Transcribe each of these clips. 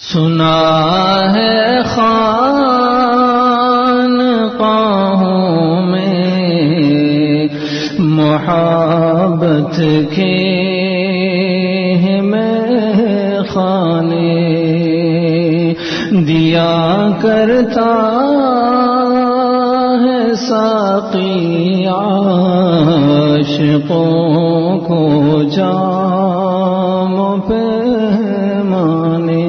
سنا ہے خانقاہوں میں محبت کے خانے دیا کرتا ہے ساقی عاشقوں کو جام پیمانے۔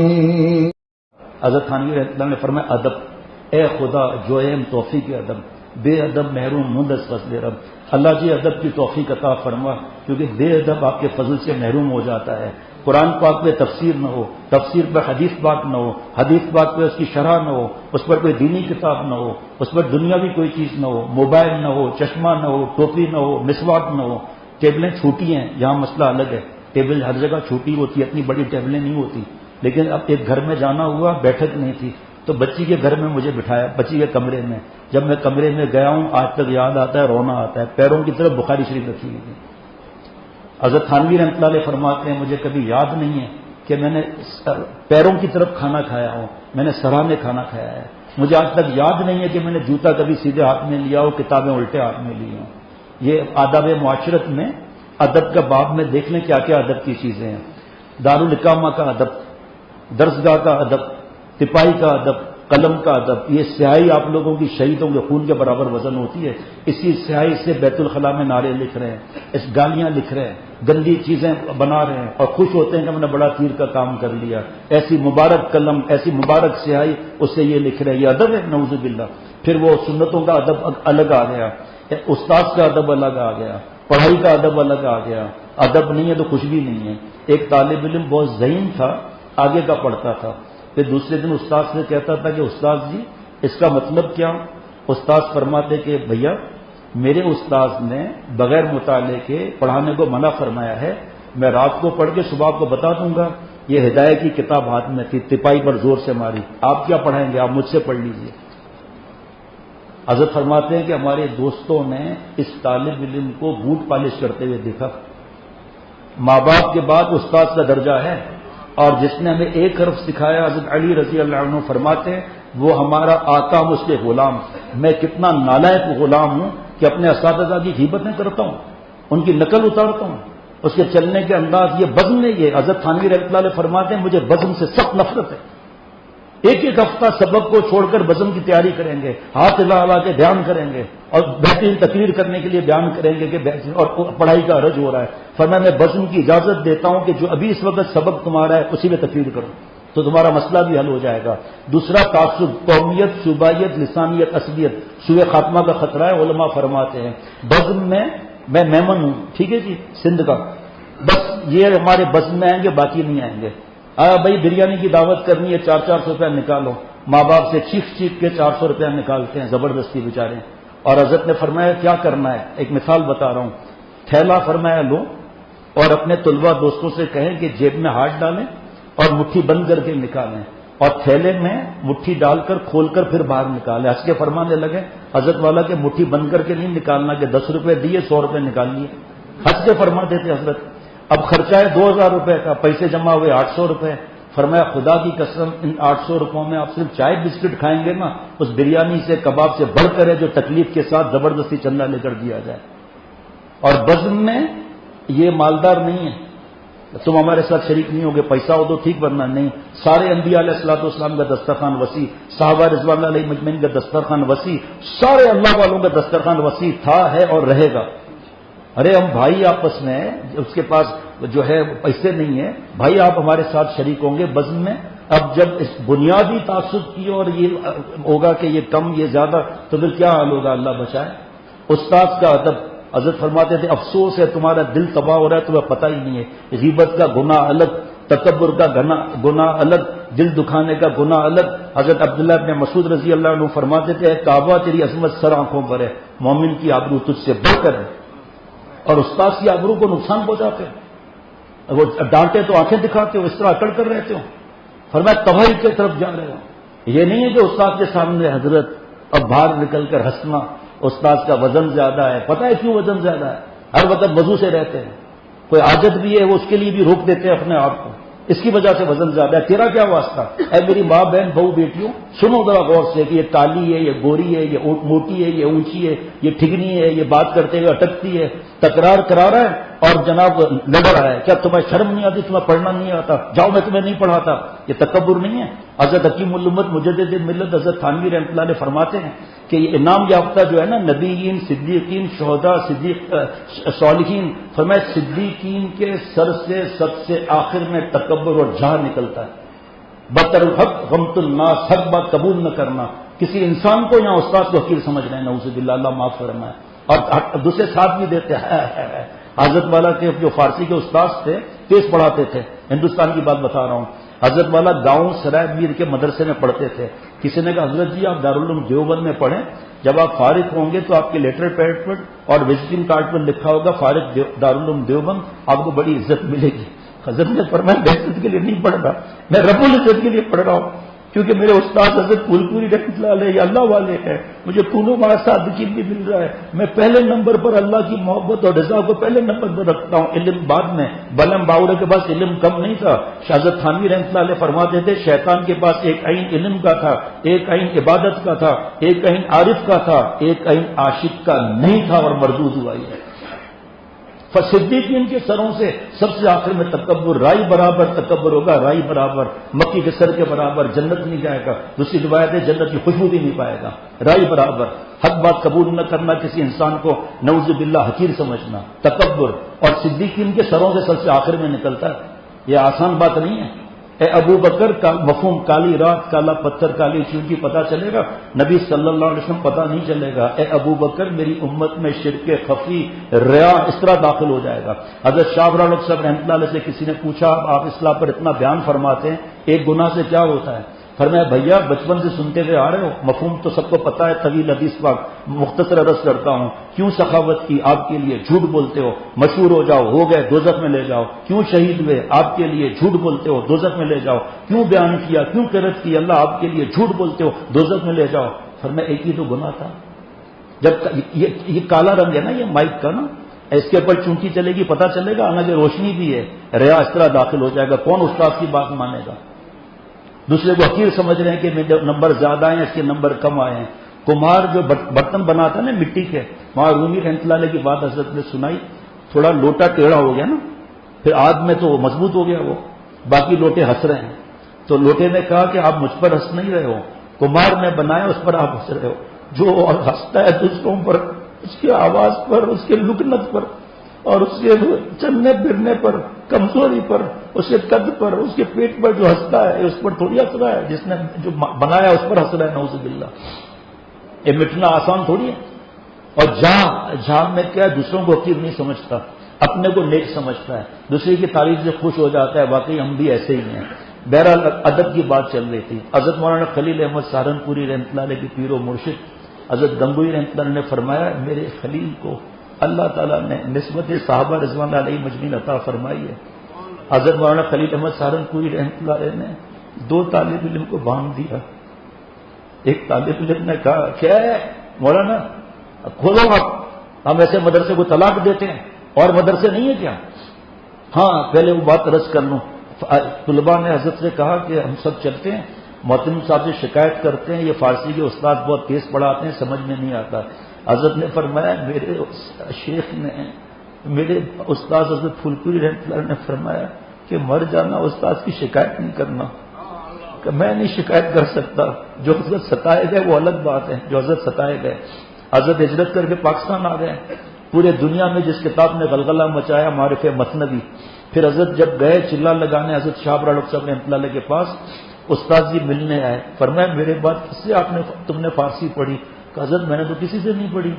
حضرت تھانوی رحمۃ اللہ نے فرمایا ادب، اے خدا جو ایم توفیق ادب، بے ادب محروم مندس فضل رب۔ اللہ جی ادب کی توفیق عطا فرما، کیونکہ بے ادب آپ کے فضل سے محروم ہو جاتا ہے۔ قرآن پاک پہ تفسیر نہ ہو، تفسیر پہ حدیث پاک نہ ہو، حدیث پاک پہ اس کی شرح نہ ہو، اس پر کوئی دینی کتاب نہ ہو، اس پر دنیاوی کوئی چیز نہ ہو، موبائل نہ ہو، چشمہ نہ ہو، ٹوپی نہ ہو، مسواک نہ ہو۔ ٹیبلیں چھوٹی ہیں، یہاں مسئلہ الگ ہے، ٹیبل ہر جگہ چھوٹی ہوتی ہے، اتنی بڑی ٹیبلیں نہیں ہوتی۔ لیکن اب ایک گھر میں جانا ہوا، بیٹھک نہیں تھی تو بچی کے گھر میں مجھے بٹھایا، بچی کے کمرے میں۔ جب میں کمرے میں گیا ہوں آج تک یاد آتا ہے، رونا آتا ہے۔ پیروں کی طرف بخاری شریف رکھی ہوئی تھی۔ حضرت تھانوی رحمۃ اللہ علیہ فرماتے ہیں مجھے کبھی یاد نہیں ہے کہ میں نے پیروں کی طرف کھانا کھایا ہوں، میں نے سراہنے کھانا کھایا ہے۔ مجھے آج تک یاد نہیں ہے کہ میں نے جوتا کبھی سیدھے ہاتھ میں لیا ہو، کتابیں الٹے ہاتھ میں لی ہوں۔ یہ آداب معاشرت میں ادب کا باب میں دیکھ لیں کیا کیا ادب کی چیزیں ہیں۔ دارالاقامہ کا ادب، درسگاہ کا ادب، تپائی کا ادب، قلم کا ادب۔ یہ سیاہی آپ لوگوں کی شہیدوں کے خون کے برابر وزن ہوتی ہے، اسی سیاہی سے بیت الخلاء میں نعرے لکھ رہے ہیں، اس گالیاں لکھ رہے ہیں، گندی چیزیں بنا رہے ہیں اور خوش ہوتے ہیں کہ ہم نے بڑا تیر کا کام کر لیا۔ ایسی مبارک قلم، ایسی مبارک سیاہی، اس سے یہ لکھ رہے ہیں۔ یہ ادب ہے نعوذ باللہ۔ پھر وہ سنتوں کا ادب الگ آ گیا، استاد کا ادب الگ آ گیا، پڑھائی کا ادب الگ آ گیا۔ ادب نہیں ہے تو کچھ بھی نہیں ہے۔ ایک طالب علم بہت ذہین تھا، آگے کا پڑھتا تھا، پھر دوسرے دن استاد سے کہتا تھا کہ استاد جی اس کا مطلب کیا؟ استاد فرماتے کہ بھیا میرے استاد نے بغیر مطالعے کے پڑھانے کو منع فرمایا ہے، میں رات کو پڑھ کے صبح کو بتا دوں گا۔ یہ ہدایت کی کتاب ہاتھ میں تھی، تپائی پر زور سے ماری، آپ کیا پڑھائیں گے، آپ مجھ سے پڑھ لیجئے۔ حضرت فرماتے ہیں کہ ہمارے دوستوں نے اس طالب علم کو بوٹ پالش کرتے ہوئے دیکھا۔ ماں باپ کے بعد استاد کا درجہ ہے، اور جس نے ہمیں ایک حرف سکھایا حضرت علی رضی اللہ عنہ فرماتے ہیں وہ ہمارا آقا مجھ کے غلام۔ میں کتنا نالائق غلام ہوں کہ اپنے اساتذہ کی غیبتیں کرتا ہوں، ان کی نقل اتارتا ہوں، اس کے چلنے کے انداز، یہ بزم ہے۔ یہ حضرت تھانوی رحمۃ اللہ علیہ فرماتے ہیں مجھے بزم سے سخت نفرت ہے۔ ایک ایک ہفتہ سبق کو چھوڑ کر بزم کی تیاری کریں گے، ہاتھ ہلا ہلا کے بیان کریں گے اور بہترین تقریر کرنے کے لیے بیان کریں گے کہ اور پڑھائی کا حرج ہو رہا ہے۔ فرمایا میں بزم کی اجازت دیتا ہوں کہ جو ابھی اس وقت سبق تمہارا ہے اسی میں تقریر کرو تو تمہارا مسئلہ بھی حل ہو جائے گا۔ دوسرا تعصب، قومیت، صوبائیت، لسانیت، عصبیت، سوء خاتمہ کا خطرہ ہے۔ علماء فرماتے ہیں بزم میں میں میمن ہوں، ٹھیک ہے جی، سندھ کا، بس یہ ہمارے بزم میں آئیں گے، باقی نہیں آئیں گے۔ بھائی بریانی کی دعوت کرنی ہے، 400 روپیہ نکالو۔ ماں باپ سے چیخ کے 400 روپیہ نکالتے ہیں، زبردستی بیچارے۔ اور حضرت نے فرمایا کیا کرنا ہے، ایک مثال بتا رہا ہوں۔ تھیلا فرمایا لو اور اپنے طلبہ دوستوں سے کہیں کہ جیب میں ہاتھ ڈالیں اور مٹھی بند کر کے نکالیں، اور تھیلے میں مٹھی ڈال کر کھول کر پھر باہر نکالیں۔ ہنس کے فرمانے لگے حضرت والا کہ مٹھی بند کر کے نہیں نکالنا کہ 10 روپے دیے 100 روپے نکال لیے۔ ہنس کے فرما دیتے حضرت۔ اب خرچہ ہے 2000 روپے کا، پیسے جمع ہوئے 800 روپے۔ فرمایا خدا کی قسم ان 800 روپوں میں آپ صرف چائے بسکٹ کھائیں گے نا، اس بریانی سے کباب سے بڑھ کر ہے جو تکلیف کے ساتھ زبردستی چندہ لے کر دیا جائے۔ اور بزم میں یہ مالدار نہیں ہے، تم ہمارے ساتھ شریک نہیں ہوگے، پیسہ ہو تو ٹھیک ورنہ نہیں۔ سارے انبیاء علیہ الصلوۃ والسلام کا دسترخوان وسیع، صحابہ رضوان اللہ علیہ مجمعین کا دسترخوان وسیع، سارے اللہ والوں کا دسترخوان وسیع تھا، ہے اور رہے گا۔ ارے ہم بھائی آپس میں، اس کے پاس جو ہے پیسے نہیں ہیں، بھائی آپ ہمارے ساتھ شریک ہوں گے بزم میں۔ اب جب اس بنیادی تعصب کی اور یہ ہوگا کہ یہ کم یہ زیادہ تو پھر کیا حال ہوگا، اللہ بچائے۔ استاد کا ادب، حضرت فرماتے تھے افسوس ہے تمہارا دل تباہ ہو رہا ہے، تمہیں پتہ ہی نہیں ہے۔ غیبت کا گناہ الگ، تکبر کا گناہ الگ، دل دکھانے کا گناہ الگ۔ حضرت عبداللہ بن مسعود رضی اللہ عنہ فرماتے تھے کعبہ تیری عظمت سر آنکھوں پر ہے، مومن کی آبرو تجھ سے بڑھ کر ہے، اور استاد کی آبرو کو نقصان پہنچاتے ہیں۔ وہ ڈانٹے تو آنکھیں دکھاتے ہو، اس طرح اکڑ کر رہتے ہو۔ فرمایا تباہی کی طرف جا رہے ہو۔ یہ نہیں ہے کہ استاد کے سامنے حضرت اب باہر نکل کر ہنسنا، استاد کا وزن زیادہ ہے۔ پتہ ہے کیوں وزن زیادہ ہے؟ ہر وقت وضو سے رہتے ہیں، کوئی عادت بھی ہے وہ اس کے لیے بھی روک دیتے ہیں اپنے آپ کو۔ اس کی وجہ سے وزن زیادہ ہے، تیرا کیا واسطہ؟ اے میری ماں بہن بہو بیٹیوں، سنو ذرا غور سے کہ یہ کالی ہے، یہ گوری ہے، یہ موٹی ہے، یہ اونچی ہے، یہ ٹھگنی ہے، یہ بات کرتے ہوئے اٹکتی ہے، تکرار کرا رہا ہے اور جناب لڑ رہا ہے، کیا تمہیں شرم نہیں آتی؟ تمہیں پڑھنا نہیں آتا؟ جاؤ میں تمہیں نہیں پڑھاتا۔ یہ تکبر نہیں ہے؟ حضرت حکیم الامت مجدد ملت حضرت تھانوی رحمۃ اللہ علیہ فرماتے ہیں کہ یہ انعام یافتہ جو ہے نا، نبیین، صدیقین، شہداء، صالحین، فرمایا صدیقین کے سر سے سب سے آخر میں تکبر اور جہل نکلتا ہے۔ بطر الحق غمت الناس، حق بات قبول نہ کرنا، کسی انسان کو یا استاد کو حقیر سمجھ رہے ہیں، نعوذ باللہ، اللہ معاف فرمائے۔ اور دوسرے ساتھ بھی دیتے ہیں۔ حضرت والا کے جو فارسی کے استاد تھے تیز پڑھاتے تھے، ہندوستان کی بات بتا رہا ہوں، حضرت والا گاؤں سرائے میر کے مدرسے میں پڑھتے تھے۔ کسی نے کہا حضرت جی آپ دارالعلوم دیوبند میں پڑھیں، جب آپ فارغ ہوں گے تو آپ کے لیٹر پیڈ پر اور وزٹنگ کارڈ پر لکھا ہوگا فارغ دارالعلوم دیوبند، آپ کو بڑی عزت ملے گی۔ حضرت نے فرمایا میں عزت کے لیے نہیں پڑھ رہا، میں رب العزت کے لیے پڑھ رہا ہوں، کیونکہ میرے استاد حضرت پھول پوری رحمۃ اللہ علیہ اللہ والے ہیں، مجھے کونوں ماں صادقین بھی مل رہا ہے، میں پہلے نمبر پر اللہ کی محبت اور رضا کو پہلے نمبر پر رکھتا ہوں، علم بعد میں۔ بلم باورے کے پاس علم کم نہیں تھا، حضرت تھانوی رحمۃ اللہ علیہ فرماتے تھے شیطان کے پاس ایک عین علم کا تھا، ایک عین عبادت کا تھا، ایک عین عارف کا تھا، ایک عین عاشق کا نہیں تھا، اور مردود ہوا ہی ہے۔ صدیقین کے سروں سے سب سے آخر میں تکبر، رائی برابر تکبر ہوگا، رائی برابر، مکی کے سر کے برابر، جنت نہیں جائے گا، دوسری روایت ہے جنت کی خوشبو بھی نہیں پائے گا، رائی برابر، حق بات قبول نہ کرنا، کسی انسان کو نعوذ باللہ حقیر سمجھنا، تکبر، اور صدیقین کے سروں سے سب سے آخر میں نکلتا ہے۔ یہ آسان بات نہیں ہے۔ اے ابو بکر کا مفہوم کالی رات، کالا پتھر، کالی چونٹی پتہ چلے گا، نبی صلی اللہ علیہ وسلم پتہ نہیں چلے گا۔ اے ابو بکر میری امت میں شرک خفی، ریا اس طرح داخل ہو جائے گا۔ حضرت شاہ ابراہیم صاحب رحمۃ اللہ علیہ سے کسی نے پوچھا آپ اصلاح پر اتنا بیان فرماتے ہیں، ایک گناہ سے کیا ہوتا ہے؟ فرمایا بھیا بچپن سے سنتے ہوئے آ رہے ہو، مفہوم تو سب کو پتہ ہے، طویل حدیث پاک مختصر عرض کرتا ہوں، کیوں سخاوت کی آپ کے لیے، جھوٹ بولتے ہو، مشہور ہو جاؤ، ہو گئے دوزخ میں لے جاؤ، کیوں شہید ہوئے آپ کے لیے، جھوٹ بولتے ہو دوزخ میں لے جاؤ، کیوں بیان کیا، کیوں قرت کی اللہ آپ کے لیے، جھوٹ بولتے ہو دوزخ میں لے جاؤ۔ فرمایا ایک ہی تو گناہ تھا، جب یہ کالا رنگ ہے نا یہ مائک کا نا، اس کے اوپر چونٹی چلے گی پتہ چلے گا، حالانکہ روشنی بھی ہے، ریا اس طرح داخل ہو جائے گا، کون استاد کی بات مانے گا؟ دوسرے کو حقیر سمجھ رہے ہیں کہ میرے نمبر زیادہ ہیں، اس کے نمبر کم آئے ہیں۔ کمہار جو برتن بناتا ہے نا مٹی کے، وہاں رومی رحمۃ اللہ علیہ کی بات حضرت نے سنائی، تھوڑا لوٹا ٹیڑھا ہو گیا نا، پھر آدھ میں تو مضبوط ہو گیا، وہ باقی لوٹے ہنس رہے ہیں، تو لوٹے نے کہا کہ آپ مجھ پر ہنس نہیں رہے ہو، کمہار نے بنایا اس پر آپ ہنس رہے ہو۔ جو ہنستا ہے دوسروں پر، اس کی آواز پر، اس کے لکنت پر، اور اس کے چلنے پھرنے پر، کمزوری پر، اس کے قد پر، اس کے پیٹ پر جو ہنستا ہے اس پر تھوڑی ہنس رہا ہے، جس نے جو بنایا اس پر ہنس رہا ہے، نعوذ باللہ۔ یہ مٹنا آسان تھوڑی ہے۔ اور جہاں میں کیا دوسروں کو حقیر نہیں سمجھتا، اپنے کو نیک سمجھتا ہے، دوسرے کی تعریف سے خوش ہو جاتا ہے، واقعی ہم بھی ایسے ہی ہیں۔ بہرحال ادب کی بات چل رہی تھی، حضرت مولانا خلیل احمد سہارنپوری رحمۃ اللہ علیہ کی پیر و مرشد حضرت گنگوئی رحمۃ اللہ علیہ نے فرمایا میرے خلیل کو اللہ تعالیٰ نے نسبت صحابہ رضوان اللہ علیہ مجمعین عطا فرمائی ہے۔ حضرت مولانا خلیل احمد سہارنپوری رحمۃ اللہ علیہ نے 2 طالب علم کو باندھ دیا۔ ایک طالب علم نے کہا کیا ہے مولانا کھولو آپ، ہم ایسے مدرسے کو طلاق دیتے ہیں، اور مدرسے نہیں ہے کیا؟ ہاں پہلے وہ بات عرض کر لوں، طلباء نے حضرت سے کہا کہ ہم سب چلتے ہیں، محترم صاحب سے شکایت کرتے ہیں، یہ فارسی کے استاد بہت تیز پڑھاتے ہیں، سمجھ میں نہیں آتا۔ حضرت نے فرمایا میرے شیخ نے، میرے استاد حضرت پھولپوری رحمۃ اللہ نے فرمایا کہ مر جانا استاد کی شکایت نہیں کرنا، کہ میں نہیں شکایت کر سکتا، جو حضرت ستائے گئے وہ الگ بات ہے، جو حضرت ستائے گئے۔ حضرت ہجرت کر کے پاکستان آ گئے، پورے دنیا میں جس کتاب نے غلغلہ مچایا معارف مثنوی، پھر حضرت جب گئے چلا لگانے حضرت شاہ ابراہیم صاحب رحمۃ اللہ علیہ کے پاس، استاد جی ملنے آئے، فرمایا میرے بعد کس سے تم نے فارسی پڑھی؟ کہ حضرت میں نے تو کسی سے نہیں پڑھی۔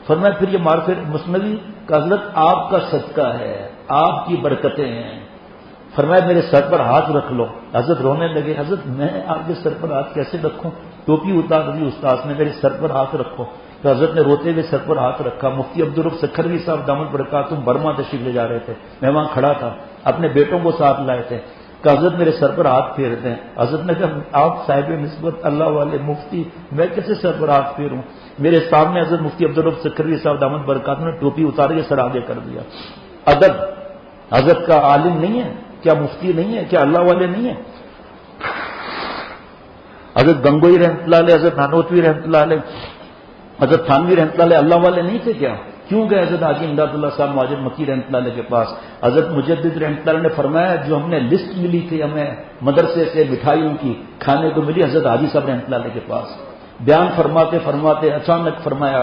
فرمایا پھر یہ معرفت مثنوی؟ کہ حضرت آپ کا صدقہ ہے، آپ کی برکتیں ہیں۔ فرمایا میرے سر پر ہاتھ رکھ لو۔ حضرت رونے لگے، حضرت میں آپ کے سر پر ہاتھ کیسے رکھوں؟ ٹوپی اتار دی استاد نے، میرے سر پر ہاتھ رکھو۔ تو حضرت نے روتے ہوئے سر پر ہاتھ رکھا۔ مفتی عبدالرب سکھروی صاحب دامت برکاتہم برما تشریف لے جا رہے تھے، میں وہاں کھڑا تھا، اپنے بیٹوں کو ساتھ لائے تھے، کہ حضرت میرے سر پر ہاتھ پھیر دیں۔ حضرت نے کہا آپ صاحب نسبت اللہ والے مفتی، میں کیسے سر پر ہاتھ پھیروں؟ میرے سامنے حضرت مفتی عبدالرب سکھروی صاحب دامت برکاتہم نے ٹوپی اتار کے سر آگے کر دیا۔ ادب حضرت کا عالم نہیں ہے کیا مفتی نہیں ہے؟ کیا اللہ والے نہیں ہیں؟ حضرت گنگوئی رحمۃ اللہ علیہ، حضرت نانوتوی رحمۃ اللہ علیہ، حضرت تھانوی رحمۃ اللہ علیہ اللہ والے نہیں تھے کیا؟ کیوں گئے حضرت حاجی امداد اللہ صاحب مہاجر مکی رحمۃ اللہ علیہ کے پاس؟ حضرت مجدد رحمۃ اللہ علیہ نے فرمایا جو ہم نے لسٹ ملی تھی ہمیں مدرسے سے مٹھائیوں کی کھانے کو ملی، حضرت حاجی صاحب رحمۃ اللہ علیہ کے پاس بیان فرماتے فرماتے اچانک فرمایا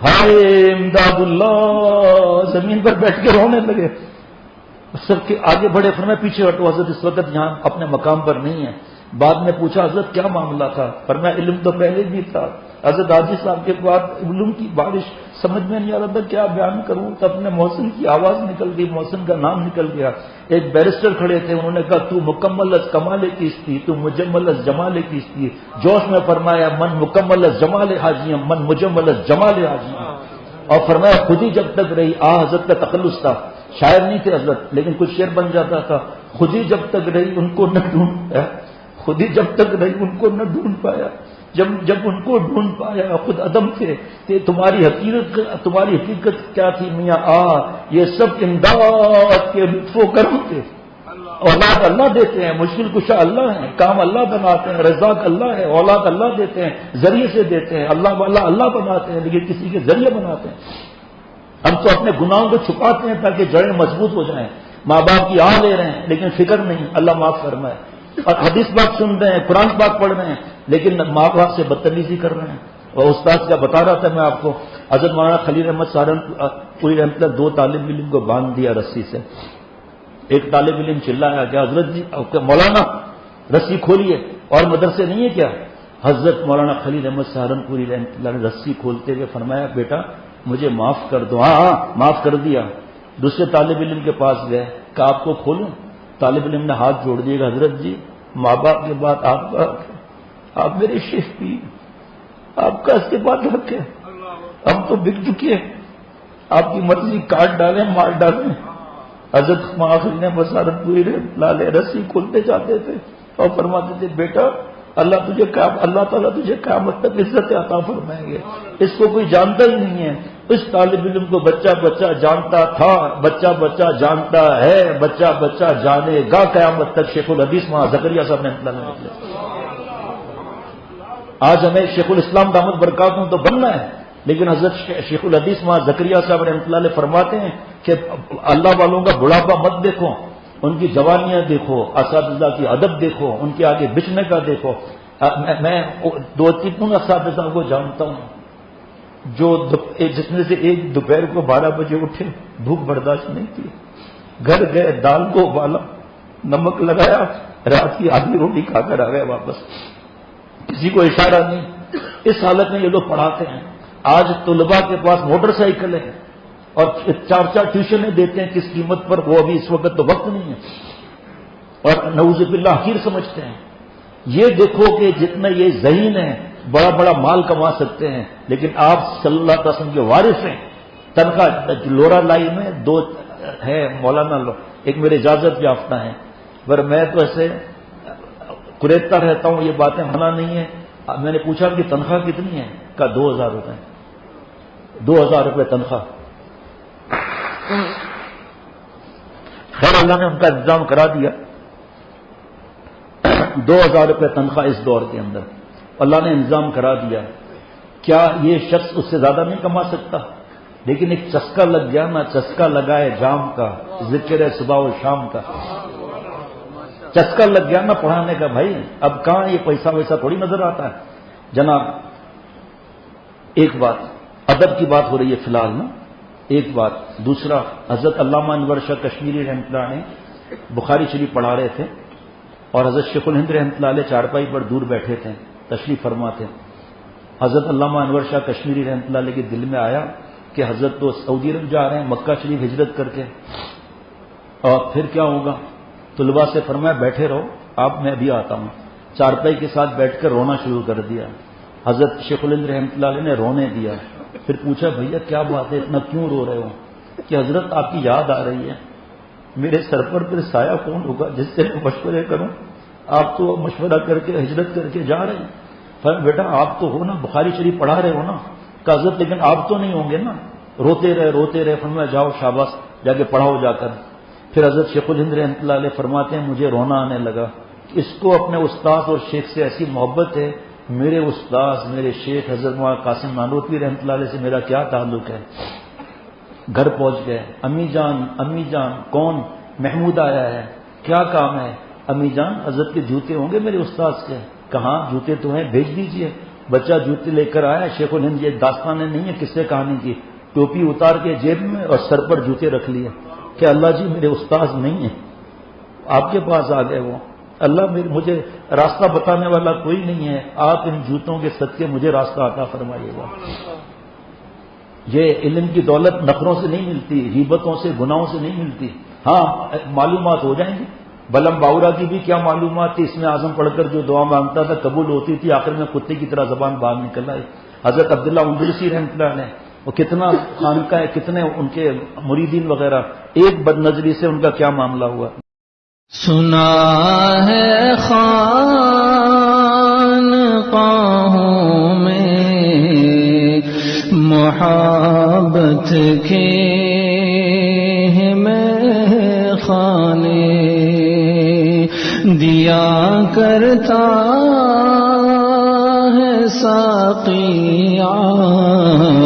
ہائے امداد اللہ، زمین پر بیٹھ کے رونے لگے. سب کے آگے بڑھے، فرمایا پیچھے ہٹو، حضرت اس وقت یہاں اپنے مقام پر نہیں ہے. بعد میں پوچھا حضرت کیا معاملہ تھا؟ فرمایا علم تو پہلے بھی تھا. حضرت حاجی صاحب کے بعد علوم کی بارش، سمجھ میں نہیں آ رہا تھا کیا بیان کروں، تو اپنے محسن کی آواز نکل گئی، محسن کا نام نکل گیا. ایک بیرسٹر کھڑے تھے، انہوں نے کہا تو مکمل از کمال کیستی، تو مجمل از جمال کیستی. جوش میں فرمایا من مکمل از جمال حاجیم، من مجمل از جمال حاجیم. اور فرمایا خود ہی جب تک رہی حضرت کا تخلص تھا، شاعر نہیں تھے حضرت لیکن کچھ شعر بن جاتا تھا. خود ہی جب تک رہی ان کو نہ ڈھونڈ پایا، خود ہی جب تک رہی ان کو نہ ڈھونڈ پایا. جب ان کو ڈھونڈ پایا خود عدم تھے کہ تمہاری حقیقت کیا تھی میاں یہ سب امداد کے لطف و کرم تھے. اولاد اللہ دیتے ہیں، مشکل کشا اللہ ہیں، کام اللہ بناتے ہیں، رزاق اللہ ہے، اولاد اللہ دیتے ہیں، ذریعے سے دیتے ہیں. اللہ والا اللہ بناتے ہیں لیکن کسی کے ذریعے بناتے ہیں. ہم تو اپنے گناہوں کو چھپاتے ہیں تاکہ جڑیں مضبوط ہو جائیں. ماں باپ کی لے رہے ہیں لیکن فکر نہیں، اللہ معاف فرمائے. اور حدیث پاک سن رہے ہیں، قرآن پاک پڑھ رہے ہیں لیکن ماں باپ سے بدتمیزی کر رہے ہیں. اور استاد کا بتا رہا تھا میں آپ کو، حضرت مولانا خلیل احمد سہارنپوری رحمۃ اللہ 2 طالب علم کو باندھ دیا رسی سے. ایک طالب علم چلایا کہ حضرت جی مولانا رسی کھولیے، اور مدرسے نہیں ہے کیا؟ حضرت مولانا خلیل احمد سہارنپوری رحمۃ اللہ نے رسی کھولتے ہوئے فرمایا بیٹا مجھے معاف کر دو. ہاں معاف کر دیا. دوسرے طالب علم کے پاس گئے کہ آپ کو کھولوں؟ طالب علم نے ہاتھ جوڑ دیا کہ حضرت جی ماں باپ کے بعد آپ میرے شیخ پی، آپ کا اس کے بعد حق ہے، ہم تو بک چکے ہیں، آپ کی مرضی کاٹ ڈالیں مار ڈالیں. حضرت خلیل احمد سہارنپوری لالے رسی کھولتے جاتے تھے اور فرماتے تھے بیٹا اللہ تعالیٰ تجھے قیامت تک عزت عطا فرمائیں گے. اس کو کوئی جانتا ہی نہیں ہے. اس طالب علم کو بچہ بچہ جانتا تھا، بچہ بچہ جانتا ہے، بچہ بچہ جانے گا قیامت تک. شیخ الحدیث مولانا زکریا صاحب نے آج ہمیں شیخ الاسلام دامت برکاتہم تو بننا ہے، لیکن حضرت شیخ الحدیث مولانا زکریا صاحب رحمۃ اللہ علیہ فرماتے ہیں کہ اللہ والوں کا بڑھاپا مت دیکھو، ان کی جوانیاں دیکھو، اساتذہ کی ادب دیکھو، ان کے آگے بچنے کا دیکھو. میں 2-3 اساتذہ کو جانتا ہوں جو جس میں سے ایک دوپہر کو 12 بجے اٹھے، بھوک برداشت نہیں کی، گھر گئے دال کو ابالا، نمک لگایا، رات کی آدھی روٹی کھا کر آ گئے واپس، کسی کو اشارہ نہیں. اس حالت میں یہ لوگ پڑھاتے ہیں. آج طلباء کے پاس موٹر سائیکل ہے اور 4 ٹیوشنیں دیتے ہیں، کس قیمت پر وہ ابھی اس وقت تو وقت نہیں ہے، اور نعوذ باللہ حقیر سمجھتے ہیں. یہ دیکھو کہ جتنا یہ ذہین ہے بڑا بڑا مال کما سکتے ہیں، لیکن آپ صلی اللہ علیہ وسلم کے وارث ہیں. تنخواہ لورا لائی میں 2 ہے مولانا ایک میرے اجازت یافتہ ہیں، پر میں تو ایسے قریدتا رہتا ہوں، یہ باتیں منع نہیں ہیں. میں نے پوچھا کہ تنخواہ کتنی ہے؟ کہا 2000 روپے. 2000 روپے تنخواہ. خیر اللہ نے ان کا انتظام کرا دیا. 2000 روپے تنخواہ اس دور کے اندر اللہ نے انتظام کرا دیا. کیا یہ شخص اس سے زیادہ نہیں کما سکتا؟ لیکن ایک چسکا لگ گیا نا، چسکا لگائے جام کا، ذکر ہے صبح و شام کا. چسکا لگ گیا نا پڑھانے کا. بھائی اب کہاں یہ پیسہ ویسا تھوڑی نظر آتا ہے جناب. ایک بات ادب کی بات ہو رہی ہے فی الحال نا، ایک بات. دوسرا حضرت علامہ انور شاہ کشمیری رحمۃ اللہ نے بخاری شریف پڑھا رہے تھے اور حضرت شیخ الہند رحمۃ اللہ علیہ چارپائی پر دور بیٹھے تھے، تشریف فرما تھے. حضرت علامہ انور شاہ کشمیری رحمۃ اللہ علیہ کے دل میں آیا کہ حضرت تو سعودی عرب جا رہے ہیں مکہ شریف ہجرت کر کے، اور پھر کیا ہوگا؟ طلباء سے فرمایا بیٹھے رہو، آپ میں بھی آتا ہوں. چارپائی کے ساتھ بیٹھ کر رونا شروع کر دیا. حضرت شیخ الہند رحمۃ اللہ علیہ نے رونے دیا. پھر پوچھا بھیا کیا بات ہے، اتنا کیوں رو رہے ہو؟ کہ حضرت آپ کی یاد آ رہی ہے، میرے سر پر پھر سایہ کون ہوگا جس سے میں مشورے کروں؟ آپ تو مشورہ کر کے ہجرت کر کے جا رہے ہیں. فرمایا بیٹا آپ تو ہو نا، بخاری شریف پڑھا رہے ہو نا. کہ حضرت لیکن آپ تو نہیں ہوں گے نا. روتے رہے. فرمایا جاؤ شاباش، جا کے پڑھاؤ جا کر. پھر حضرت شیخ الہند رحمۃ اللہ علیہ فرماتے ہیں مجھے رونا آنے لگا. اس کو اپنے استاد اور شیخ سے ایسی محبت ہے. میرے استاد میرے شیخ حضرت مولانا قاسم نانوتوی رحمۃ اللہ علیہ سے میرا کیا تعلق ہے. گھر پہنچ گئے. امی جان کون؟ محمود آیا ہے. کیا کام ہے؟ امی جان حضرت کے جوتے ہوں گے میرے استاد کے. کہاں جوتے تو ہیں بھیج دیجئے. بچہ جوتے لے کر آیا. شیخ الہند یہ داستانیں نہیں ہے قصے کہانی کی. ٹوپی اتار کے جیب میں اور سر پر جوتے رکھ لیے کہ اللہ جی میرے استاد نہیں ہیں, آپ کے پاس آ گئے وہ. اللہ مجھے راستہ بتانے والا کوئی نہیں ہے, آپ ان جوتوں کے صدقے مجھے راستہ عطا فرمائیے گا. یہ علم کی دولت نخروں سے نہیں ملتی, غیبتوں سے گناہوں سے نہیں ملتی. ہاں معلومات ہو جائیں گی. بلم باورا کی بھی کیا معلومات تھی, اس میں اعظم پڑھ کر جو دعا مانگتا تھا قبول ہوتی تھی, آخر میں کتے کی طرح زبان باہر نکل آئی. حضرت عبداللہ اندلسی رحمۃ اللہ علیہ وہ کتنا خانقاہ, کتنے ان کے مریدین وغیرہ, ایک بد نظری سے ان کا کیا معاملہ ہوا. سنا ہے خانقاہوں میں محبت کے میں خانے دیا کرتا ہے ساقی عاشقوں